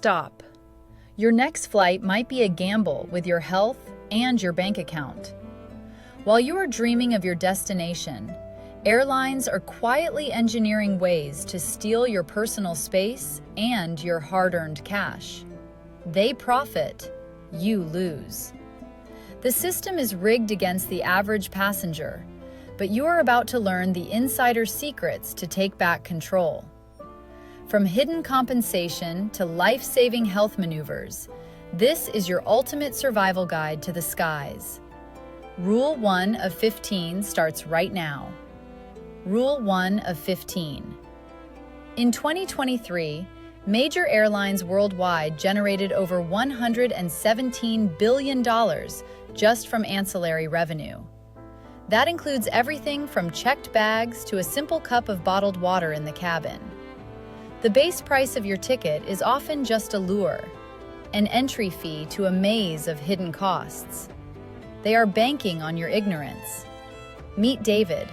Stop. Your next flight might be a gamble with your health and your bank account. While you are dreaming of your destination, airlines are quietly engineering ways to steal your personal space and your hard-earned cash. They profit, you lose. The system is rigged against the average passenger, but you are about to learn the insider secrets to take back control. From hidden compensation to life-saving health maneuvers, this is your ultimate survival guide to the skies. Rule 1 of 15 starts right now. Rule 1 of 15. In 2023, major airlines worldwide generated over $117 billion just from ancillary revenue. That includes everything from checked bags to a simple cup of bottled water in the cabin. The base price of your ticket is often just a lure, an entry fee to a maze of hidden costs. They are banking on your ignorance. Meet David,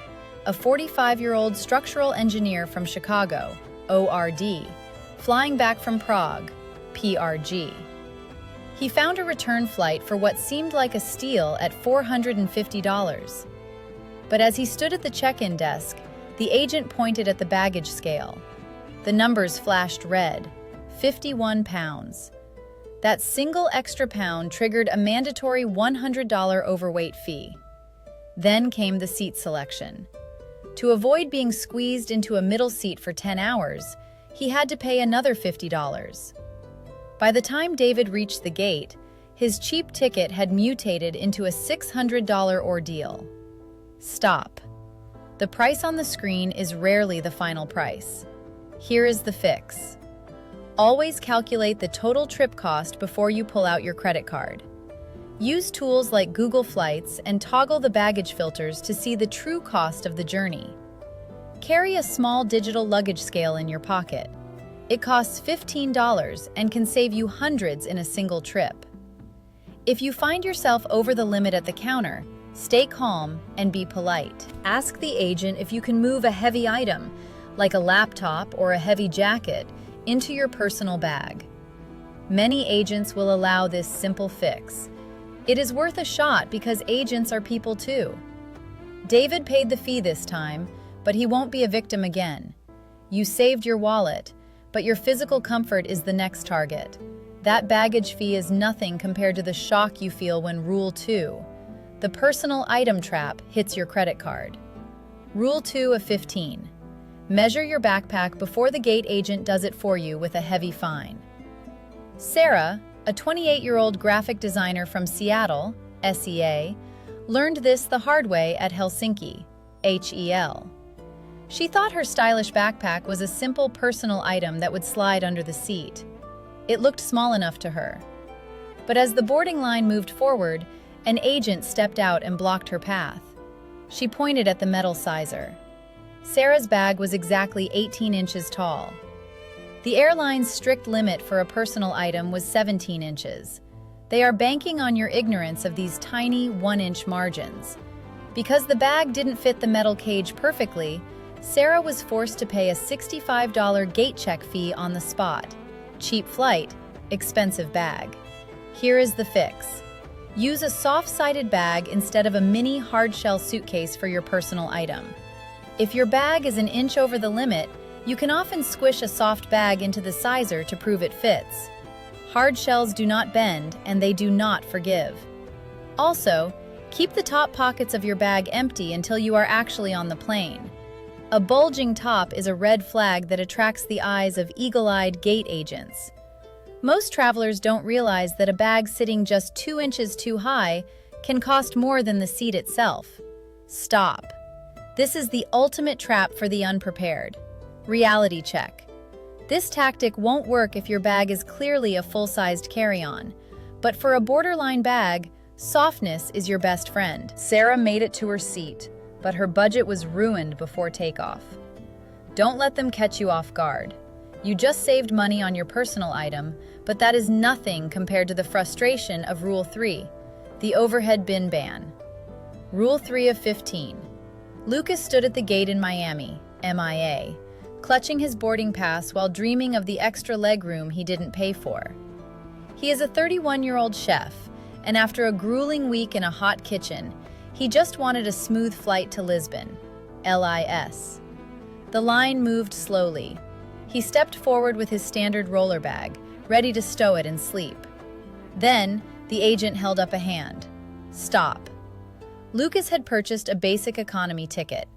a 45-year-old structural engineer from Chicago, ORD, flying back from Prague, PRG. He found a return flight for what seemed like a steal at $450. But as he stood at the check-in desk, the agent pointed at the baggage scale. The numbers flashed red, 51 pounds. That single extra pound triggered a mandatory $100 overweight fee. Then came the seat selection. To avoid being squeezed into a middle seat for 10 hours, he had to pay another $50. By the time David reached the gate, his cheap ticket had mutated into a $600 ordeal. Stop. The price on the screen is rarely the final price. Here is the fix. Always calculate the total trip cost before you pull out your credit card. Use tools like Google Flights and toggle the baggage filters to see the true cost of the journey. Carry a small digital luggage scale in your pocket. It costs $15 and can save you hundreds in a single trip. If you find yourself over the limit at the counter, stay calm and be polite. Ask the agent if you can move a heavy item, like a laptop or a heavy jacket, into your personal bag. Many agents will allow this simple fix. It is worth a shot because agents are people too. David paid the fee this time, but he won't be a victim again. You saved your wallet, but your physical comfort is the next target. That baggage fee is nothing compared to the shock you feel when Rule 2, the personal item trap, hits your credit card. Rule 2 of 15. Measure your backpack before the gate agent does it for you with a heavy fine. Sarah, a 28-year-old graphic designer from Seattle, SEA, learned this the hard way at Helsinki, HEL. She thought her stylish backpack was a simple personal item that would slide under the seat. It looked small enough to her. But as the boarding line moved forward, an agent stepped out and blocked her path. She pointed at the metal sizer. Sarah's bag was exactly 18 inches tall. The airline's strict limit for a personal item was 17 inches. They are banking on your ignorance of these tiny 1-inch margins. Because the bag didn't fit the metal cage perfectly, Sarah was forced to pay a $65 gate check fee on the spot. Cheap flight, expensive bag. Here is the fix. Use a soft-sided bag instead of a mini hard-shell suitcase for your personal item. If your bag is an inch over the limit, you can often squish a soft bag into the sizer to prove it fits. Hard shells do not bend, and they do not forgive. Also, keep the top pockets of your bag empty until you are actually on the plane. A bulging top is a red flag that attracts the eyes of eagle-eyed gate agents. Most travelers don't realize that a bag sitting just 2 inches too high can cost more than the seat itself. Stop. This is the ultimate trap for the unprepared. Reality check. This tactic won't work if your bag is clearly a full-sized carry-on, but for a borderline bag, softness is your best friend. Sarah made it to her seat, but her budget was ruined before takeoff. Don't let them catch you off guard. You just saved money on your personal item, but that is nothing compared to the frustration of Rule 3, the overhead bin ban. Rule 3 of 15. Lucas stood at the gate in Miami, MIA, clutching his boarding pass while dreaming of the extra legroom he didn't pay for. He is a 31-year-old chef, and after a grueling week in a hot kitchen, he just wanted a smooth flight to Lisbon, LIS. The line moved slowly. He stepped forward with his standard roller bag, ready to stow it and sleep. Then, the agent held up a hand. Stop. Lucas had purchased a basic economy ticket.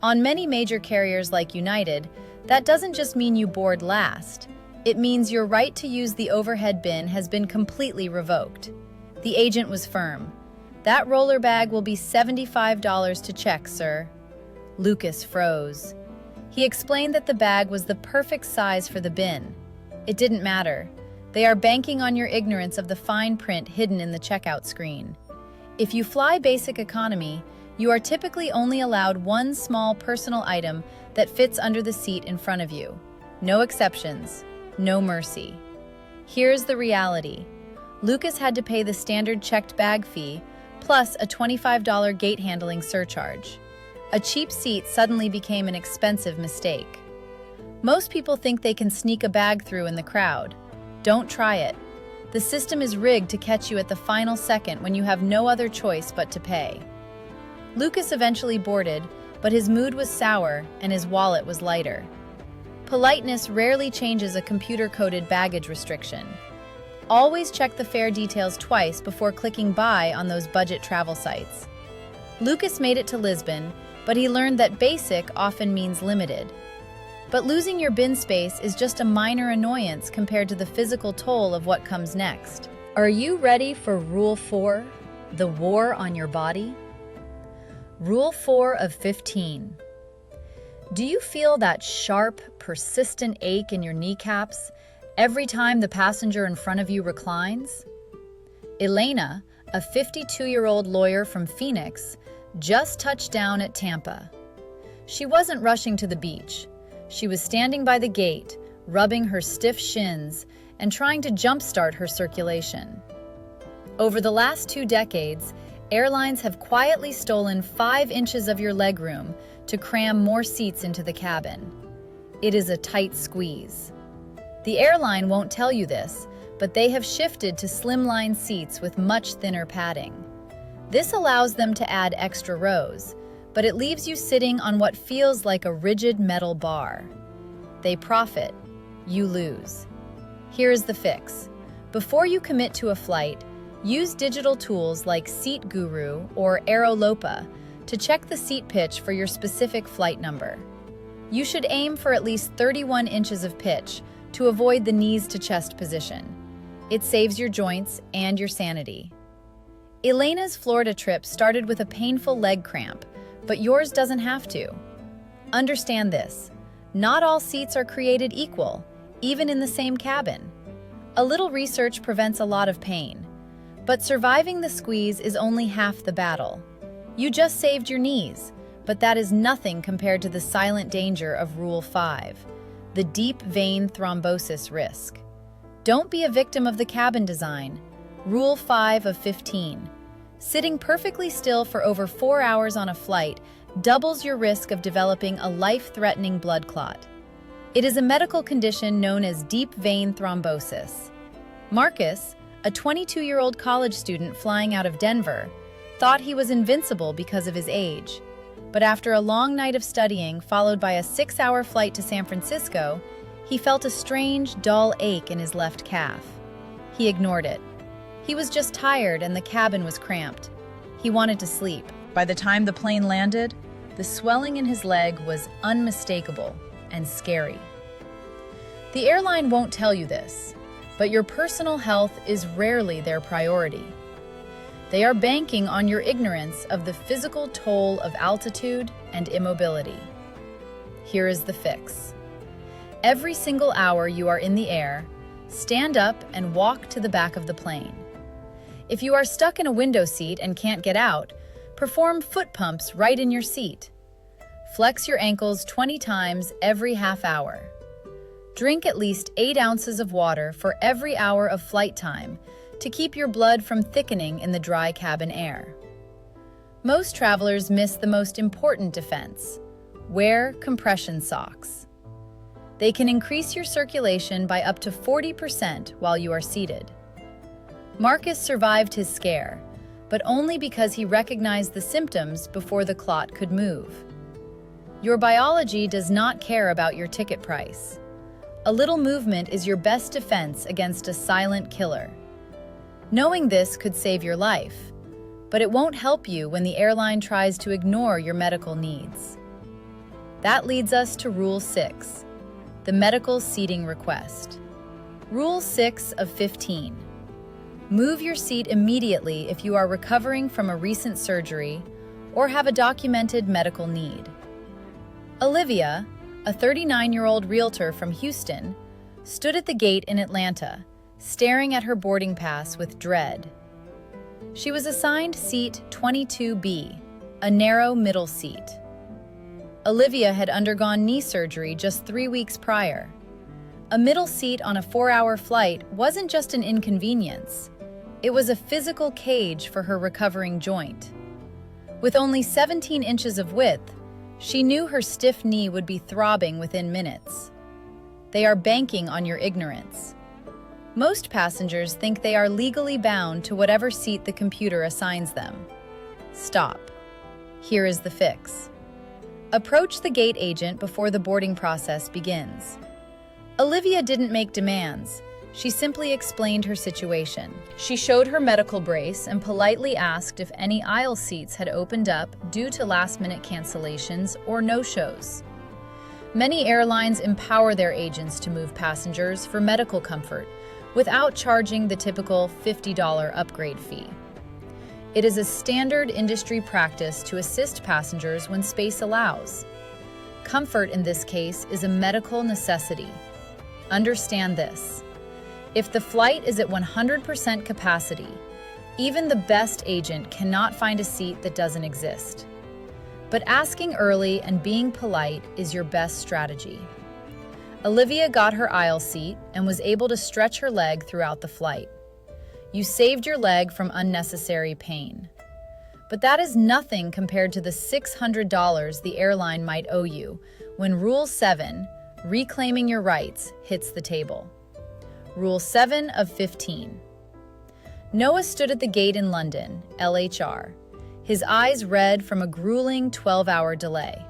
On many major carriers like United, that doesn't just mean you board last. It means your right to use the overhead bin has been completely revoked. The agent was firm. That roller bag will be $75 to check, sir. Lucas froze. He explained that the bag was the perfect size for the bin. It didn't matter. They are banking on your ignorance of the fine print hidden in the checkout screen. If you fly basic economy, you are typically only allowed one small personal item that fits under the seat in front of you. No exceptions, no mercy. Here's the reality. Lucas had to pay the standard checked bag fee, plus a $25 gate handling surcharge. A cheap seat suddenly became an expensive mistake. Most people think they can sneak a bag through in the crowd. Don't try it. The system is rigged to catch you at the final second when you have no other choice but to pay. Lucas eventually boarded, but his mood was sour and his wallet was lighter. Politeness rarely changes a computer-coded baggage restriction. Always check the fare details twice before clicking buy on those budget travel sites. Lucas made it to Lisbon, but he learned that basic often means limited. But losing your bin space is just a minor annoyance compared to the physical toll of what comes next. Are you ready for Rule 4, the war on your body? Rule 4 of 15. Do you feel that sharp, persistent ache in your kneecaps every time the passenger in front of you reclines? Elena, a 52-year-old lawyer from Phoenix, just touched down at Tampa. She wasn't rushing to the beach. She was standing by the gate, rubbing her stiff shins and trying to jumpstart her circulation. Over the last 2 decades, airlines have quietly stolen 5 inches of your legroom to cram more seats into the cabin. It is a tight squeeze. The airline won't tell you this, but they have shifted to slimline seats with much thinner padding. This allows them to add extra rows, but it leaves you sitting on what feels like a rigid metal bar. They profit, you lose. Here is the fix. Before you commit to a flight, use digital tools like Seat Guru or Aerolopa to check the seat pitch for your specific flight number. You should aim for at least 31 inches of pitch to avoid the knees to chest position. It saves your joints and your sanity. Elena's Florida trip started with a painful leg cramp, but yours doesn't have to. Understand this. Not all seats are created equal, even in the same cabin. A little research prevents a lot of pain. But surviving the squeeze is only half the battle. You just saved your knees, but that is nothing compared to the silent danger of Rule 5, the deep vein thrombosis risk. Don't be a victim of the cabin design. Rule 5 of 15. Sitting perfectly still for over 4 hours on a flight doubles your risk of developing a life-threatening blood clot. It is a medical condition known as deep vein thrombosis. Marcus, a 22-year-old college student flying out of Denver, thought he was invincible because of his age. But after a long night of studying, followed by a 6-hour flight to San Francisco, he felt a strange, dull ache in his left calf. He ignored it. He was just tired and the cabin was cramped. He wanted to sleep. By the time the plane landed, the swelling in his leg was unmistakable and scary. The airline won't tell you this, but your personal health is rarely their priority. They are banking on your ignorance of the physical toll of altitude and immobility. Here is the fix. Every single hour you are in the air, stand up and walk to the back of the plane. If you are stuck in a window seat and can't get out, perform foot pumps right in your seat. Flex your ankles 20 times every half hour. Drink at least 8 ounces of water for every hour of flight time to keep your blood from thickening in the dry cabin air. Most travelers miss the most important defense. Wear compression socks. They can increase your circulation by up to 40% while you are seated. Marcus survived his scare, but only because he recognized the symptoms before the clot could move. Your biology does not care about your ticket price. A little movement is your best defense against a silent killer. Knowing this could save your life, but it won't help you when the airline tries to ignore your medical needs. That leads us to Rule 6, the medical seating request. Rule 6 of 15. Move your seat immediately if you are recovering from a recent surgery or have a documented medical need. Olivia, a 39-year-old realtor from Houston, stood at the gate in Atlanta, staring at her boarding pass with dread. She was assigned seat 22B, a narrow middle seat. Olivia had undergone knee surgery just 3 weeks prior. A middle seat on a 4-hour flight wasn't just an inconvenience. It was a physical cage for her recovering joint. With only 17 inches of width, she knew her stiff knee would be throbbing within minutes. They are banking on your ignorance. Most passengers think they are legally bound to whatever seat the computer assigns them. Stop. Here is the fix. Approach the gate agent before the boarding process begins. Olivia didn't make demands. She simply explained her situation. She showed her medical brace and politely asked if any aisle seats had opened up due to last-minute cancellations or no-shows. Many airlines empower their agents to move passengers for medical comfort without charging the typical $50 upgrade fee. It is a standard industry practice to assist passengers when space allows. Comfort in this case is a medical necessity. Understand this. If the flight is at 100% capacity, even the best agent cannot find a seat that doesn't exist. But asking early and being polite is your best strategy. Olivia got her aisle seat and was able to stretch her leg throughout the flight. You saved your leg from unnecessary pain. But that is nothing compared to the $600 the airline might owe you when Rule 7, reclaiming your rights, hits the table. Rule 7 of 15. Noah stood at the gate in London, LHR, his eyes red from a grueling 12-hour delay.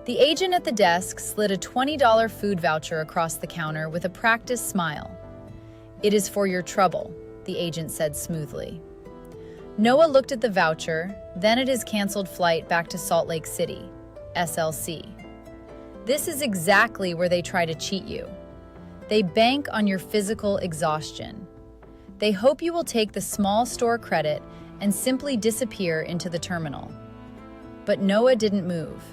The agent at the desk slid a $20 food voucher across the counter with a practiced smile. "It is for your trouble," the agent said smoothly. Noah looked at the voucher, then at his canceled flight back to Salt Lake City, SLC. This is exactly where they try to cheat you. They bank on your physical exhaustion. They hope you will take the small store credit and simply disappear into the terminal. But Noah didn't move.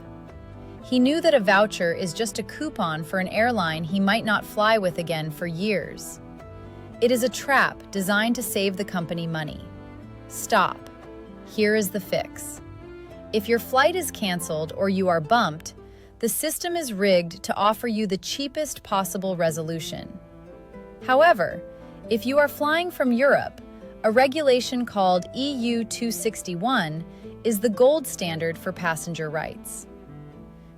He knew that a voucher is just a coupon for an airline he might not fly with again for years. It is a trap designed to save the company money. Stop. Here is the fix. If your flight is canceled or you are bumped, the system is rigged to offer you the cheapest possible resolution. However, if you are flying from Europe, a regulation called EU 261 is the gold standard for passenger rights.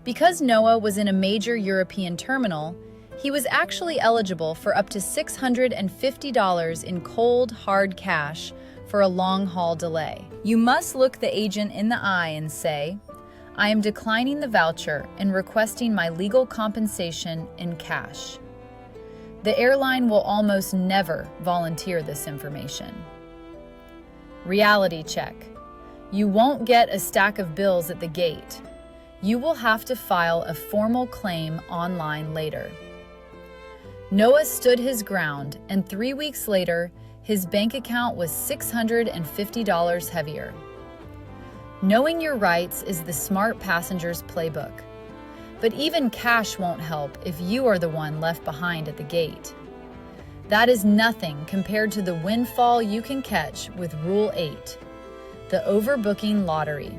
Because Noah was in a major European terminal, he was actually eligible for up to $650 in cold, hard cash for a long-haul delay. You must look the agent in the eye and say, "I am declining the voucher and requesting my legal compensation in cash." The airline will almost never volunteer this information. Reality check. You won't get a stack of bills at the gate. You will have to file a formal claim online later. Noah stood his ground, and 3 weeks later, his bank account was $650 heavier. Knowing your rights is the smart passenger's playbook. But even cash won't help if you are the one left behind at the gate. That is nothing compared to the windfall you can catch with Rule 8, the overbooking lottery.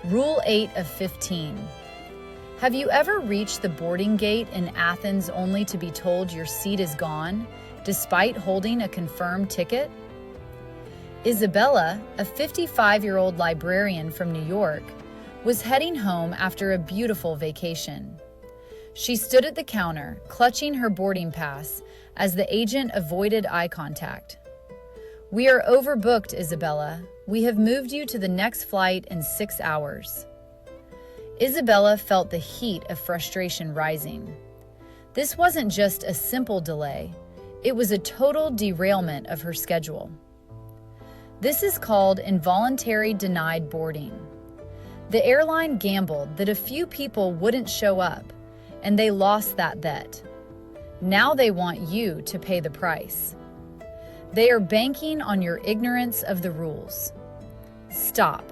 Rule 8 of 15. Have you ever reached the boarding gate in Athens only to be told your seat is gone, despite holding a confirmed ticket? Isabella, a 55-year-old librarian from New York, was heading home after a beautiful vacation. She stood at the counter, clutching her boarding pass, as the agent avoided eye contact. "We are overbooked, Isabella. We have moved you to the next flight in 6 hours." Isabella felt the heat of frustration rising. This wasn't just a simple delay, it was a total derailment of her schedule. This is called involuntary denied boarding. The airline gambled that a few people wouldn't show up, and they lost that bet. Now they want you to pay the price. They are banking on your ignorance of the rules. Stop.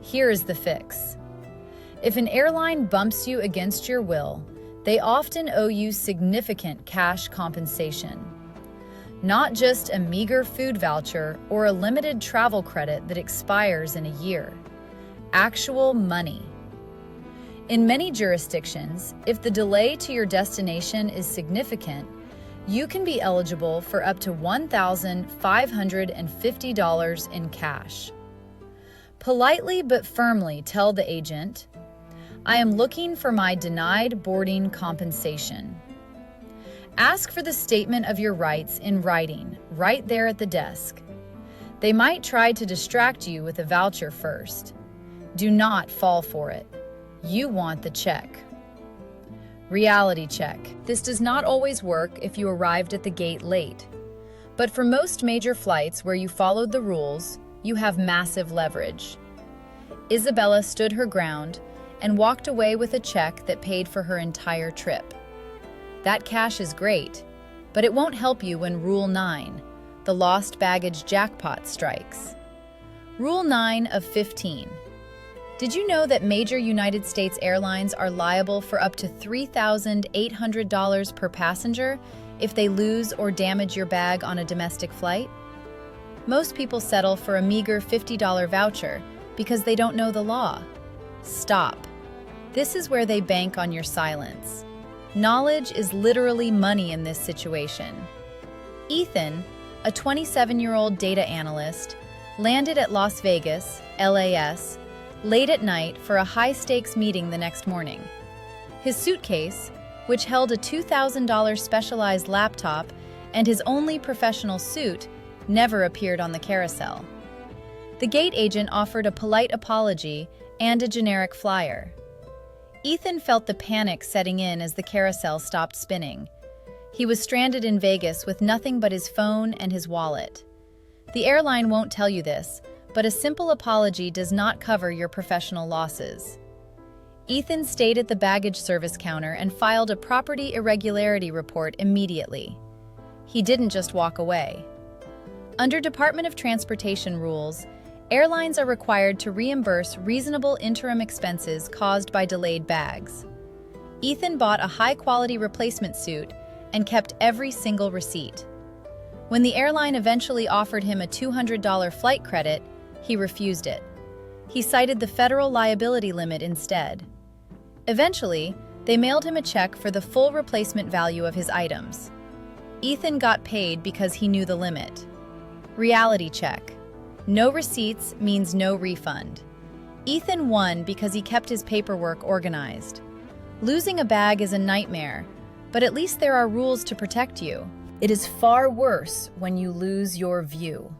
Here is the fix. If an airline bumps you against your will, they often owe you significant cash compensation. Not just a meager food voucher or a limited travel credit that expires in a year. Actual money. In many jurisdictions, if the delay to your destination is significant, you can be eligible for up to $1,550 in cash. Politely but firmly tell the agent, "I am looking for my denied boarding compensation." Ask for the statement of your rights in writing, right there at the desk. They might try to distract you with a voucher first. Do not fall for it. You want the check. Reality check. This does not always work if you arrived at the gate late. But for most major flights where you followed the rules, you have massive leverage. Isabella stood her ground and walked away with a check that paid for her entire trip. That cash is great, but it won't help you when Rule 9, the lost baggage jackpot, strikes. Rule 9 of 15. Did you know that major United States airlines are liable for up to $3,800 per passenger if they lose or damage your bag on a domestic flight? Most people settle for a meager $50 voucher because they don't know the law. Stop. This is where they bank on your silence. Knowledge is literally money in this situation. Ethan, a 27-year-old data analyst, landed at Las Vegas, LAS, late at night for a high-stakes meeting the next morning. His suitcase, which held a $2,000 specialized laptop and his only professional suit, never appeared on the carousel. The gate agent offered a polite apology and a generic flyer. Ethan felt the panic setting in as the carousel stopped spinning. He was stranded in Vegas with nothing but his phone and his wallet. The airline won't tell you this, but a simple apology does not cover your professional losses. Ethan stayed at the baggage service counter and filed a property irregularity report immediately. He didn't just walk away. Under Department of Transportation rules, airlines are required to reimburse reasonable interim expenses caused by delayed bags. Ethan bought a high-quality replacement suit and kept every single receipt. When the airline eventually offered him a $200 flight credit, he refused it. He cited the federal liability limit instead. Eventually, they mailed him a check for the full replacement value of his items. Ethan got paid because he knew the limit. Reality check. No receipts means no refund. Ethan won because he kept his paperwork organized. Losing a bag is a nightmare, but at least there are rules to protect you. It is far worse when you lose your view.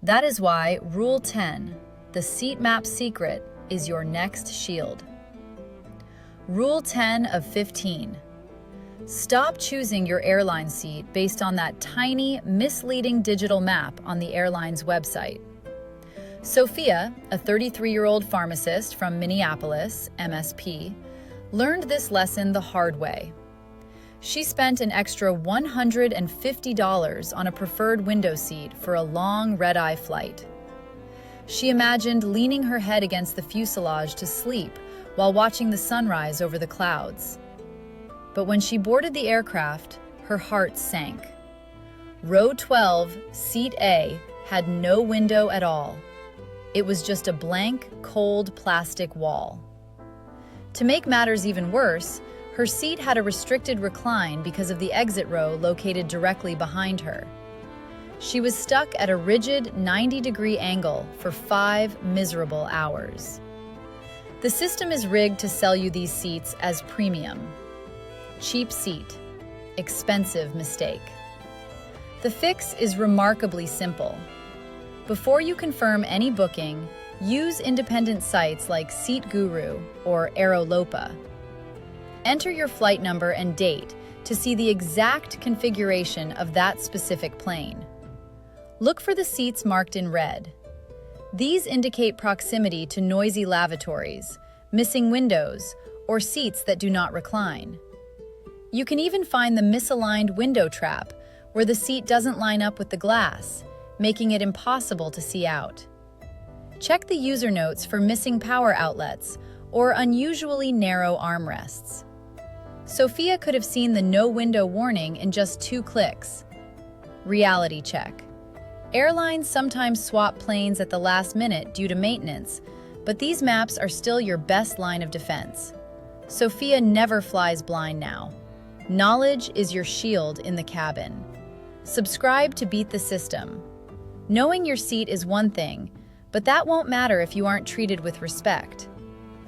That is why Rule 10, the seat map secret, is your next shield. Rule 10 of 15. Stop choosing your airline seat based on that tiny, misleading digital map on the airline's website. Sophia, a 33-year-old pharmacist from Minneapolis, MSP, learned this lesson the hard way. She spent an extra $150 on a preferred window seat for a long red-eye flight. She imagined leaning her head against the fuselage to sleep while watching the sunrise over the clouds. But when she boarded the aircraft, her heart sank. Row 12, Seat A, had no window at all. It was just a blank, cold plastic wall. To make matters even worse, her seat had a restricted recline because of the exit row located directly behind her. She was stuck at a rigid 90-degree angle for 5 miserable hours. The system is rigged to sell you these seats as premium. Cheap seat. Expensive mistake. The fix is remarkably simple. Before you confirm any booking, use independent sites like Seat Guru or Aerolopa. Enter your flight number and date to see the exact configuration of that specific plane. Look for the seats marked in red. These indicate proximity to noisy lavatories, missing windows, or seats that do not recline. You can even find the misaligned window trap, where the seat doesn't line up with the glass, making it impossible to see out. Check the user notes for missing power outlets or unusually narrow armrests. Sophia could have seen the no window warning in just 2 clicks. Reality check. Airlines sometimes swap planes at the last minute due to maintenance, but these maps are still your best line of defense. Sophia never flies blind now. Knowledge is your shield in the cabin. Subscribe to beat the system. Knowing your seat is one thing, but that won't matter if you aren't treated with respect.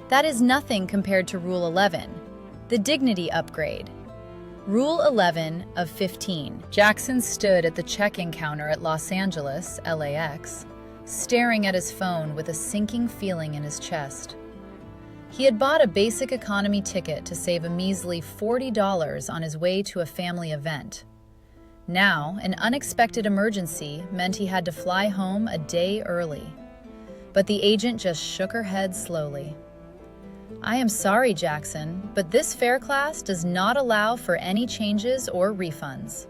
That is nothing compared to Rule 11, the dignity upgrade. Rule 11 of 15. Jackson stood at the check-in counter at Los Angeles, LAX, staring at his phone with a sinking feeling in his chest. He had bought a basic economy ticket to save a measly $40 on his way to a family event. Now, an unexpected emergency meant he had to fly home a day early. But the agent just shook her head slowly. "I am sorry, Jackson, but this fare class does not allow for any changes or refunds."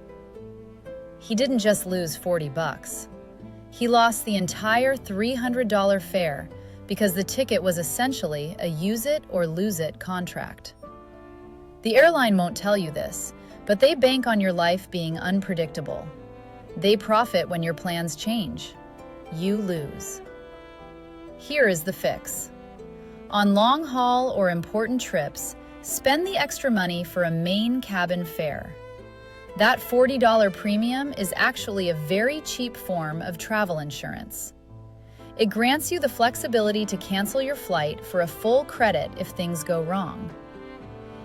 He didn't just lose $40. He lost the entire $300 fare because the ticket was essentially a use-it-or-lose-it contract. The airline won't tell you this, but they bank on your life being unpredictable. They profit when your plans change. You lose. Here is the fix. On long-haul or important trips, spend the extra money for a main cabin fare. That $40 premium is actually a very cheap form of travel insurance. It grants you the flexibility to cancel your flight for a full credit if things go wrong.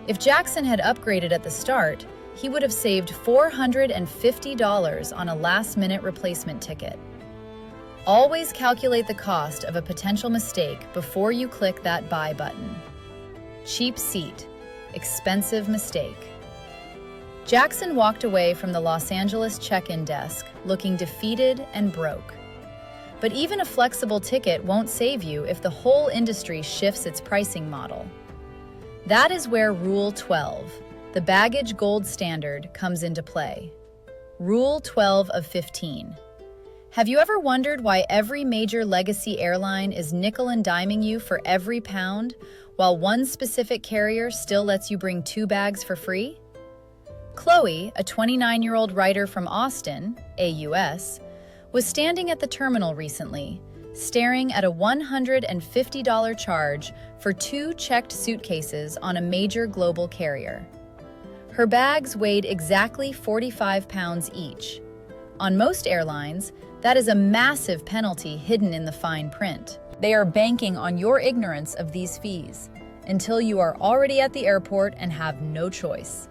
If Jackson had upgraded at the start, he would have saved $450 on a last-minute replacement ticket. Always calculate the cost of a potential mistake before you click that buy button. Cheap seat, expensive mistake. Jackson walked away from the Los Angeles check-in desk looking defeated and broke. But even a flexible ticket won't save you if the whole industry shifts its pricing model. That is where Rule 12, the baggage gold standard, comes into play. Rule 12 of 15. Have you ever wondered why every major legacy airline is nickel and diming you for every pound, while one specific carrier still lets you bring 2 bags for free? Chloe, a 29-year-old writer from Austin, AUS, was standing at the terminal recently, staring at a $150 charge for 2 checked suitcases on a major global carrier. Her bags weighed exactly 45 pounds each. On most airlines, that is a massive penalty hidden in the fine print. They are banking on your ignorance of these fees until you are already at the airport and have no choice.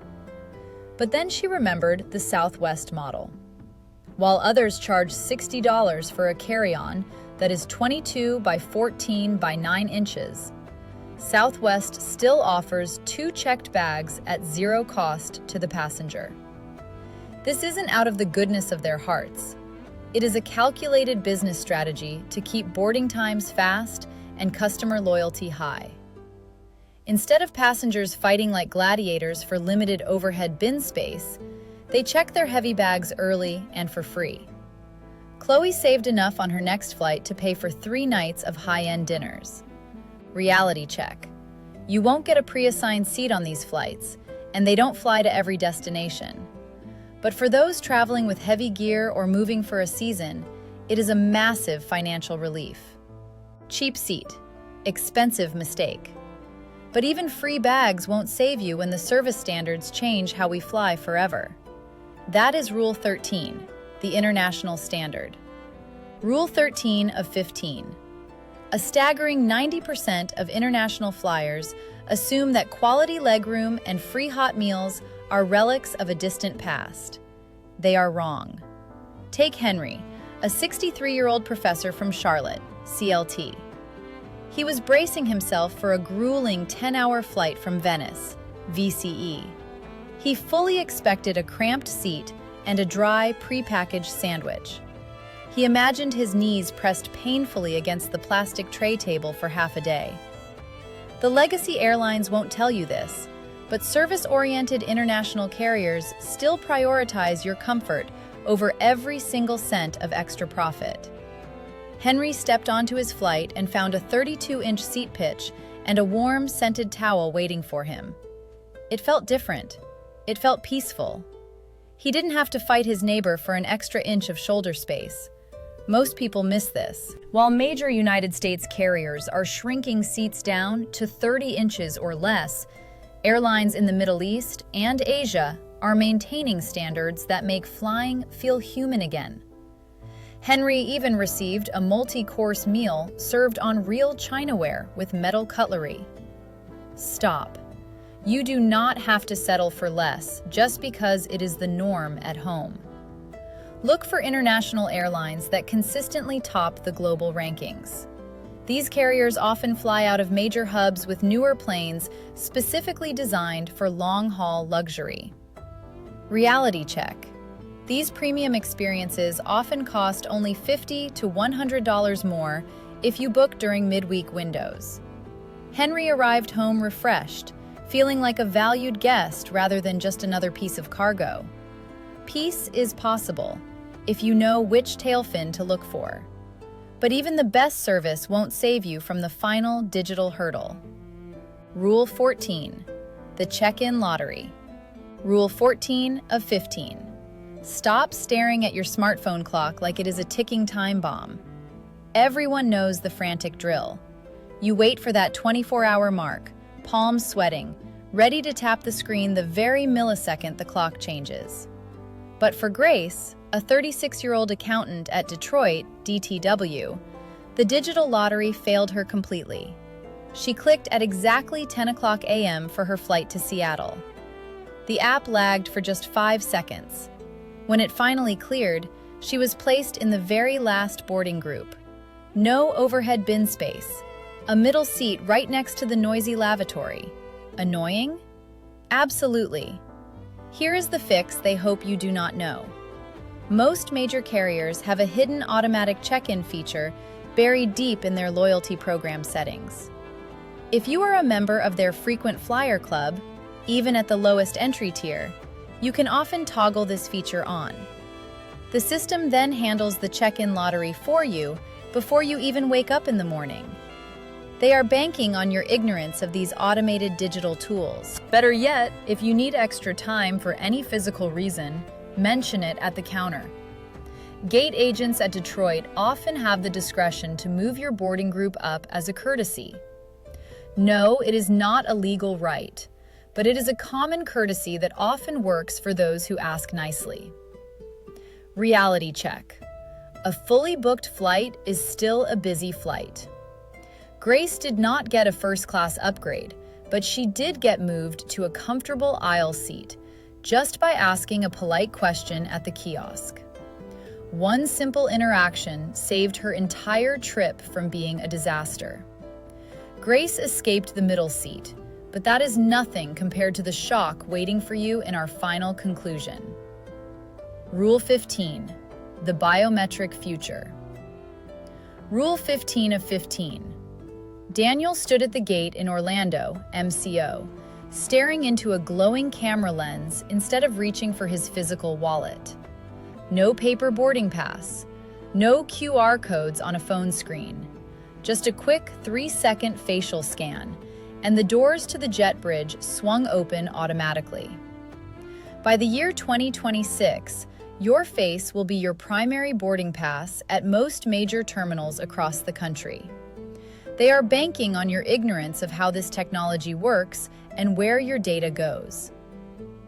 But then she remembered the Southwest model. While others charge $60 for a carry-on that is 22 by 14 by 9 inches, Southwest still offers 2 checked bags at 0 cost to the passenger. This isn't out of the goodness of their hearts. It is a calculated business strategy to keep boarding times fast and customer loyalty high. Instead of passengers fighting like gladiators for limited overhead bin space, they check their heavy bags early and for free. Chloe saved enough on her next flight to pay for 3 nights of high-end dinners. Reality check. You won't get a pre-assigned seat on these flights, and they don't fly to every destination. But for those traveling with heavy gear or moving for a season, it is a massive financial relief. Cheap seat, expensive mistake. But even free bags won't save you when the service standards change how we fly forever. That is Rule 13, the international standard. Rule 13 of 15. A staggering 90% of international flyers assume that quality legroom and free hot meals are relics of a distant past. They are wrong. Take Henry, a 63-year-old professor from Charlotte, CLT. He was bracing himself for a grueling 10-hour flight from Venice, VCE. He fully expected a cramped seat and a dry, prepackaged sandwich. He imagined his knees pressed painfully against the plastic tray table for half a day. The legacy airlines won't tell you this, but service-oriented international carriers still prioritize your comfort over every single cent of extra profit. Henry stepped onto his flight and found a 32-inch seat pitch and a warm, scented towel waiting for him. It felt different. It felt peaceful. He didn't have to fight his neighbor for an extra inch of shoulder space. Most people miss this. While major United States carriers are shrinking seats down to 30 inches or less, airlines in the Middle East and Asia are maintaining standards that make flying feel human again. Henry even received a multi-course meal served on real chinaware with metal cutlery. Stop. You do not have to settle for less just because it is the norm at home. Look for international airlines that consistently top the global rankings. These carriers often fly out of major hubs with newer planes specifically designed for long-haul luxury. Reality check. These premium experiences often cost only $50 to $100 more if you book during midweek windows. Henry arrived home refreshed, feeling like a valued guest rather than just another piece of cargo. Peace is possible if you know which tail fin to look for. But even the best service won't save you from the final digital hurdle. Rule 14, the check-in lottery. Rule 14 of 15. Stop staring at your smartphone clock like it is a ticking time bomb. Everyone knows the frantic drill. You wait for that 24-hour mark, palms sweating, ready to tap the screen the very millisecond the clock changes. But for Grace, a 36-year-old accountant at Detroit, DTW, the digital lottery failed her completely. She clicked at exactly 10 o'clock a.m. for her flight to Seattle. The app lagged for just 5 seconds. When it finally cleared, she was placed in the very last boarding group. No overhead bin space. A middle seat right next to the noisy lavatory. Annoying? Absolutely. Here is the fix they hope you do not know. Most major carriers have a hidden automatic check-in feature buried deep in their loyalty program settings. If you are a member of their frequent flyer club, even at the lowest entry tier, you can often toggle this feature on. The system then handles the check-in lottery for you before you even wake up in the morning. They are banking on your ignorance of these automated digital tools. Better yet, if you need extra time for any physical reason, mention it at the counter. Gate agents at Detroit often have the discretion to move your boarding group up as a courtesy. No, it is not a legal right, but it is a common courtesy that often works for those who ask nicely. Reality check. A fully booked flight is still a busy flight. Grace did not get a first-class upgrade, but she did get moved to a comfortable aisle seat just by asking a polite question at the kiosk. One simple interaction saved her entire trip from being a disaster. Grace escaped the middle seat, but that is nothing compared to the shock waiting for you in our final conclusion. Rule 15, the biometric future. Rule 15 of 15. Daniel stood at the gate in Orlando, MCO, staring into a glowing camera lens instead of reaching for his physical wallet. No paper boarding pass, no QR codes on a phone screen, just a quick 3-second facial scan, and the doors to the jet bridge swung open automatically. By the year 2026, your face will be your primary boarding pass at most major terminals across the country. They are banking on your ignorance of how this technology works and where your data goes.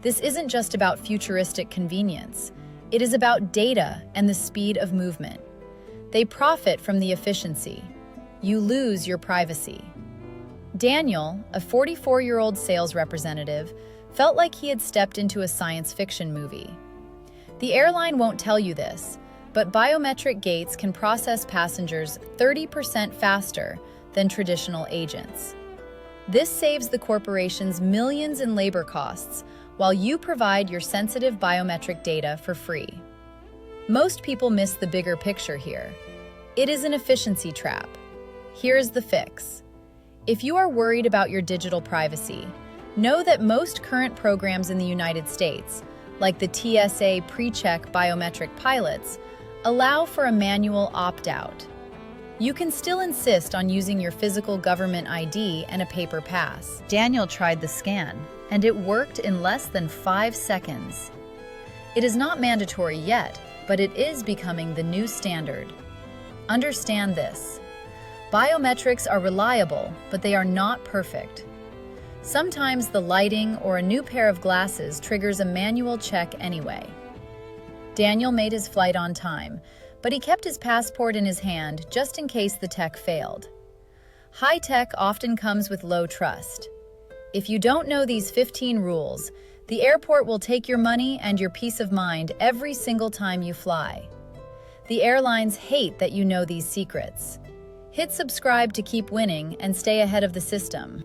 This isn't just about futuristic convenience. It is about data and the speed of movement. They profit from the efficiency. you lose your privacy. Daniel, a 44-year-old sales representative, felt like he had stepped into a science fiction movie. The airline won't tell you this, but biometric gates can process passengers 30% faster than traditional agents. This saves the corporations millions in labor costs, while you provide your sensitive biometric data for free. Most people miss the bigger picture here. It is an efficiency trap. Here's the fix. If you are worried about your digital privacy, know that most current programs in the United States, like the TSA PreCheck biometric pilots, allow for a manual opt-out. You can still insist on using your physical government ID and a paper pass. Daniel tried the scan, and it worked in less than 5 seconds. It is not mandatory yet, but it is becoming the new standard. Understand this. Biometrics are reliable, but they are not perfect. Sometimes the lighting or a new pair of glasses triggers a manual check anyway. Daniel made his flight on time, but he kept his passport in his hand just in case the tech failed. High tech often comes with low trust. If you don't know these 15 rules, the airport will take your money and your peace of mind every single time you fly. The airlines hate that you know these secrets. Hit subscribe to keep winning and stay ahead of the system.